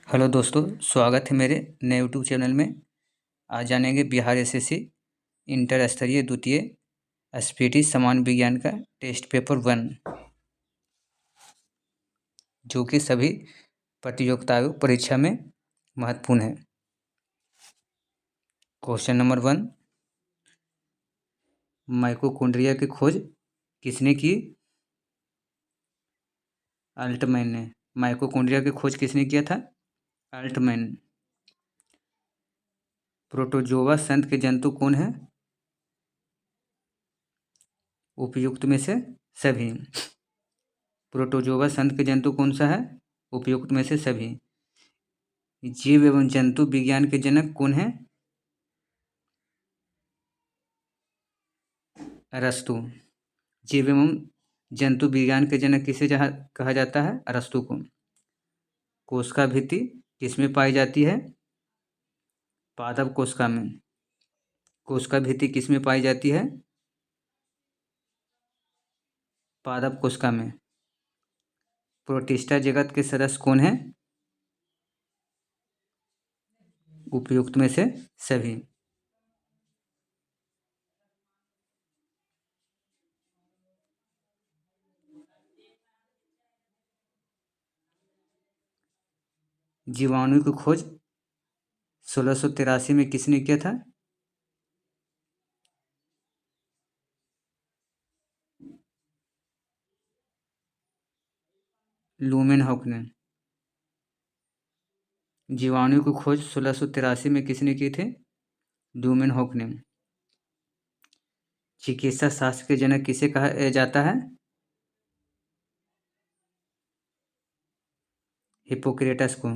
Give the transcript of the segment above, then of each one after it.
Hello दोस्तों, स्वागत है मेरे नए यूट्यूब चैनल में। आज जानेंगे बिहार एसएससी इंटर स्तरीय द्वितीय एसपीटी समान विज्ञान का टेस्ट पेपर 1, जो कि सभी प्रतियोगिताओं परीक्षा में महत्वपूर्ण है। क्वेश्चन नंबर 1, माइटोकॉन्ड्रिया की खोज किसने की? अल्टमैन ने। माइटोकॉन्ड्रिया की खोज किसने किया था? अल्टमैन। प्रोटोजोआ संघ के जंतु कौन है? उपयुक्त में से सभी। प्रोटोजोआ संघ के जंतु कौन सा है? उपयुक्त में से सभी। जीव एवं जंतु विज्ञान के जनक कौन है? अरस्तु। जीव एवं जंतु विज्ञान के जनक किसे कहा जाता है? अरस्तु को। कोशिका भित्ति किसमें पाई जाती है? पादप कोशिका में। कोशिका भित्ति किसमें पाई जाती है? पादप कोशिका में। प्रोटिस्टा जगत के सदस्य कौन है? उपयुक्त में से सभी। जीवाणु की खोज 1683 में किसने किया था? लूमेनहॉक ने। जीवाणु की खोज 1683 में किसने की थी? लूमेनहॉक ने। चिकित्सा शास्त्र के जनक किसे कहा जाता है? हिप्पोक्रेटस को।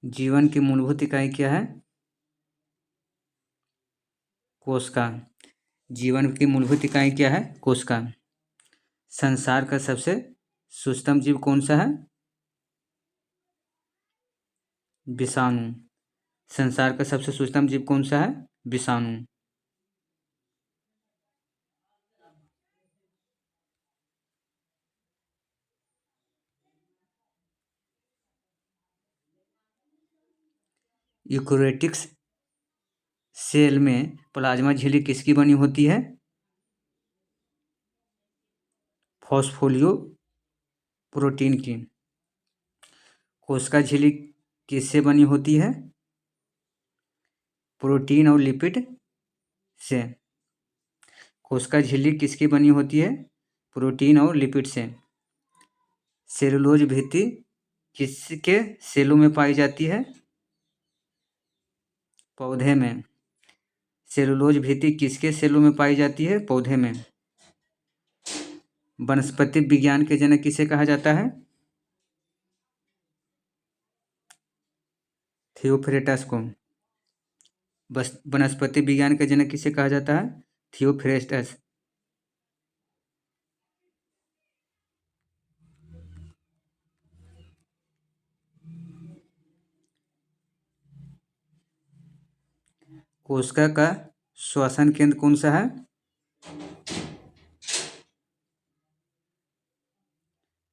जीवन की मूलभूत इकाई क्या है? कोशिका। जीवन की मूलभूत इकाई क्या है? कोशिका। संसार का सबसे सूक्ष्म जीव कौन सा है? विषाणु। संसार का सबसे सूक्ष्म जीव कौन सा है? विषाणु। यूकेरियोटिक सेल में प्लाज्मा झिल्ली किसकी बनी होती है? फॉस्फोलियो प्रोटीन की। कोशिका झिल्ली किससे बनी होती है? प्रोटीन और लिपिड से। कोशिका झिल्ली किसकी बनी होती है? प्रोटीन और लिपिड से। सेलुलोज भित्ति किसके सेलों में पाई जाती है? पौधे में। सेलुलोज भित्ति किसके सेलों में पाई जाती है? पौधे में। वनस्पति विज्ञान के जनक किसे कहा जाता है? थियोफ्रेटस को। वनस्पति विज्ञान के जनक किसे कहा जाता है? थियोफ्रेस्टस। कोशिका का श्वसन केंद्र कौन सा है?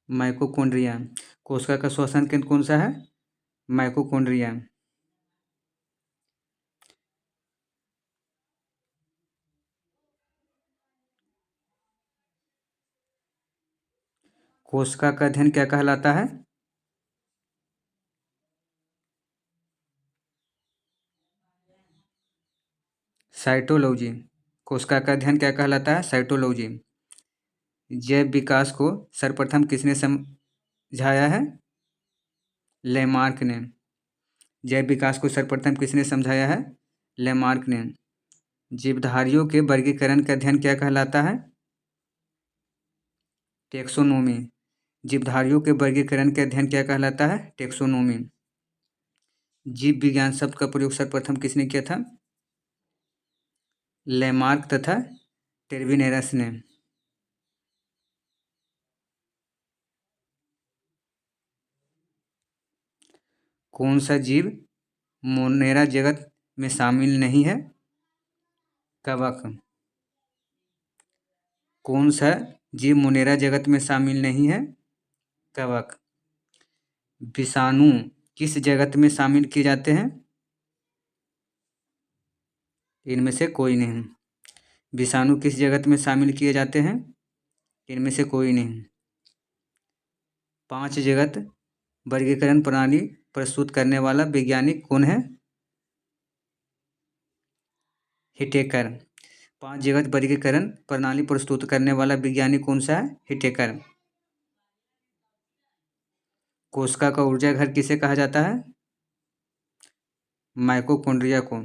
माइटोकॉन्ड्रिया। कोशिका का श्वसन केंद्र कौन सा है? माइटोकॉन्ड्रिया। कोशिका का अध्ययन क्या कहलाता है? साइटोलॉजी। कोशिका का अध्ययन क्या कहलाता है? साइटोलॉजी। जैव विकास को सर्वप्रथम किसने समझाया है? लेमार्क ने। जैव विकास को सर्वप्रथम किसने समझाया है? लेमार्क ने। जीवधारियों के वर्गीकरण का अध्ययन क्या कहलाता है? टेक्सोनोमी। जीवधारियों के वर्गीकरण का अध्ययन क्या कहलाता है? टेक्सोनोमी। जीव विज्ञान शब्द का प्रयोग सर्वप्रथम किसने किया था? लेमार्क तथा टेर्विनेरस ने। कौन सा जीव मोनेरा जगत में शामिल नहीं है? कवक। कौन सा जीव मुनेरा जगत में शामिल नहीं है? कवक। विषाणु किस जगत में शामिल किए जाते हैं? इनमें से कोई नहीं। विषाणु किस जगत में शामिल किए जाते हैं? इनमें से कोई नहीं। 5 जगत वर्गीकरण प्रणाली प्रस्तुत करने वाला वैज्ञानिक कौन है? हिटेकर। 5 जगत वर्गीकरण प्रणाली प्रस्तुत करने वाला वैज्ञानिक कौन सा है? हिटेकर। कोशिका का ऊर्जा घर किसे कहा जाता है? माइटोकॉन्ड्रिया को।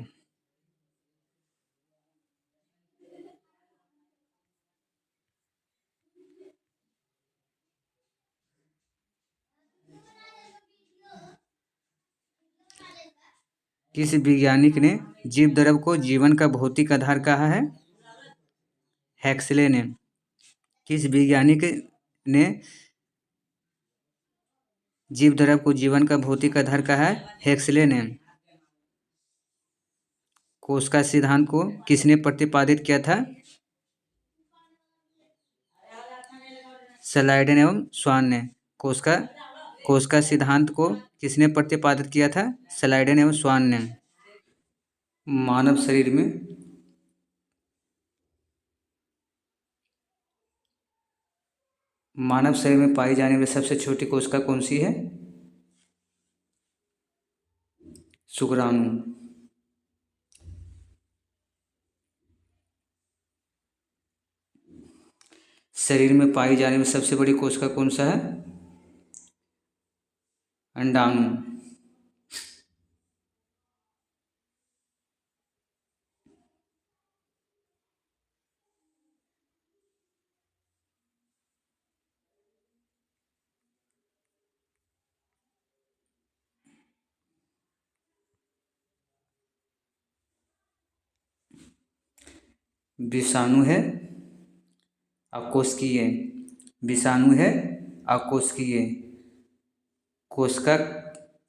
किस वैज्ञानिक ने जीव द्रव को जीवन का भौतिक आधार कहा है? हेक्सले ने। किस वैज्ञानिक ने जीव द्रव को जीवन का भौतिक आधार कहा है? हेक्सले ने। कोशिका सिद्धांत को किसने प्रतिपादित किया था? स्लाइडेन एवं स्वान ने। कोशिका सिद्धांत को किसने प्रतिपादित किया था? स्लाइडेन एवं स्वान ने। मानव शरीर में पाई जाने वाली सबसे छोटी कोशिका कौन सी है? शुक्राणु। शरीर में पाई जाने वाली सबसे बड़ी कोशिका कौन सा है? अंडाणु। विषाणु है अकोशिकीय। विषाणु है अकोशिकीय। कोशिका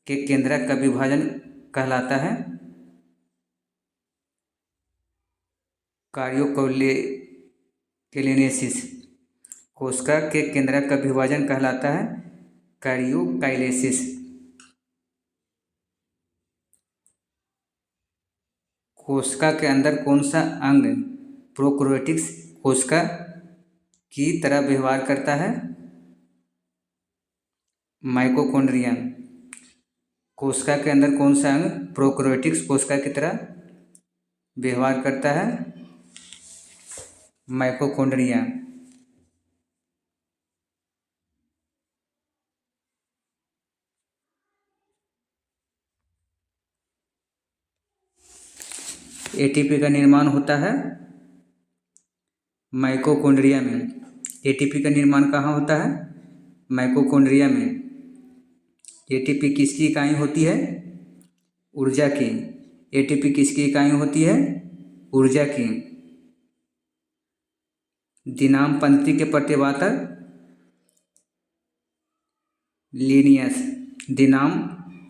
के केंद्रक का विभाजन कहलाता है कार्योकाइनेसिस। कोशिका के केंद्रक का विभाजन कहलाता है कार्योकाइनेसिस। कोशिका के अंदर कौन सा अंग प्रोकैरियोटिक कोशिका की तरह व्यवहार करता है? माइटोकॉन्ड्रिया। कोशिका के अंदर कौन सा अंग प्रोकैरियोटिक कोशिका की तरह व्यवहार करता है? माइटोकॉन्ड्रिया। एटीपी का निर्माण होता है माइटोकॉन्ड्रिया में। एटीपी का निर्माण कहाँ होता है? माइटोकॉन्ड्रिया में। एटीपी किसकी इकाई होती है? ऊर्जा की। एटीपी किसकी इकाई होती है? ऊर्जा की। दिनाम पंक्ति के प्रतिवातर लीनियस। दिनाम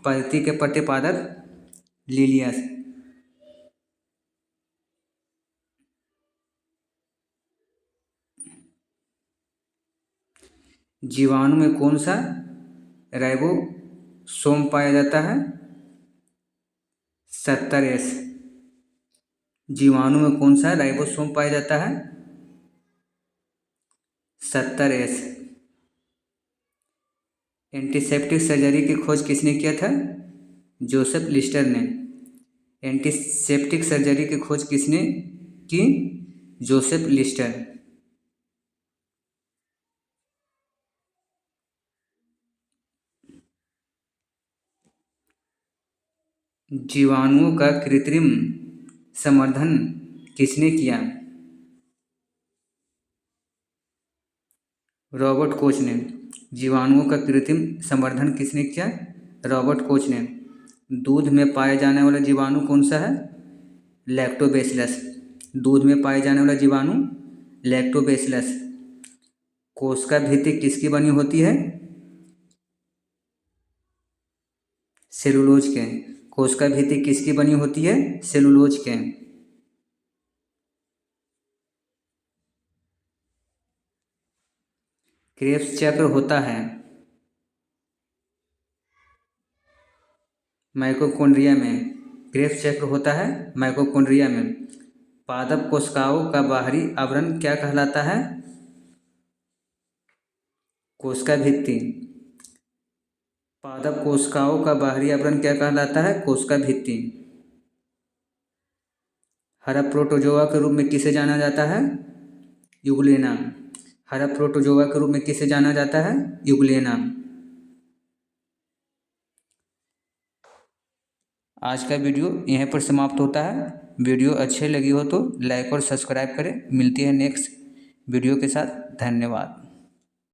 पंक्ति के प्रतिपादक लीनियस। जीवाणु में कौन सा राइबोसोम पाया जाता है? 70S। जीवाणु में कौन सा राइबोसोम पाया जाता है? 70S। एंटीसेप्टिक सर्जरी की खोज किसने किया था? जोसेफ लिस्टर ने। एंटीसेप्टिक सर्जरी की खोज किसने की? Joseph Lister. जीवाणुओं का कृत्रिम संवर्धन किसने किया? रॉबर्ट कोच ने। जीवाणुओं का कृत्रिम संवर्धन किसने किया? रॉबर्ट कोच ने। दूध में पाए जाने वाला जीवाणु कौन सा है? लैक्टोबैसिलस। दूध में पाए जाने वाला जीवाणु लैक्टोबैसिलस। कोशिका भित्ति किसकी बनी होती है? सेलुलोज के। कोशिका भित्ति किसकी बनी होती है? सेलुलोज के। क्रेब्स चक्र होता है माइटोकॉन्ड्रिया में। क्रेब्स चक्र होता है माइटोकॉन्ड्रिया में। पादप कोशिकाओं का बाहरी आवरण क्या कहलाता है? कोशिका भित्ति। पादप कोशिकाओं का बाहरी आवरण क्या कहलाता है? कोशिका भित्ति। हरा प्रोटोजोआ के रूप में किसे जाना जाता है? यूग्लेना। हरा प्रोटोजोआ के रूप में किसे जाना जाता है? यूग्लेना। आज का वीडियो यहीं पर समाप्त होता है। वीडियो अच्छे लगी हो तो लाइक और सब्सक्राइब करें। मिलती है नेक्स्ट वीडियो के साथ। धन्यवाद।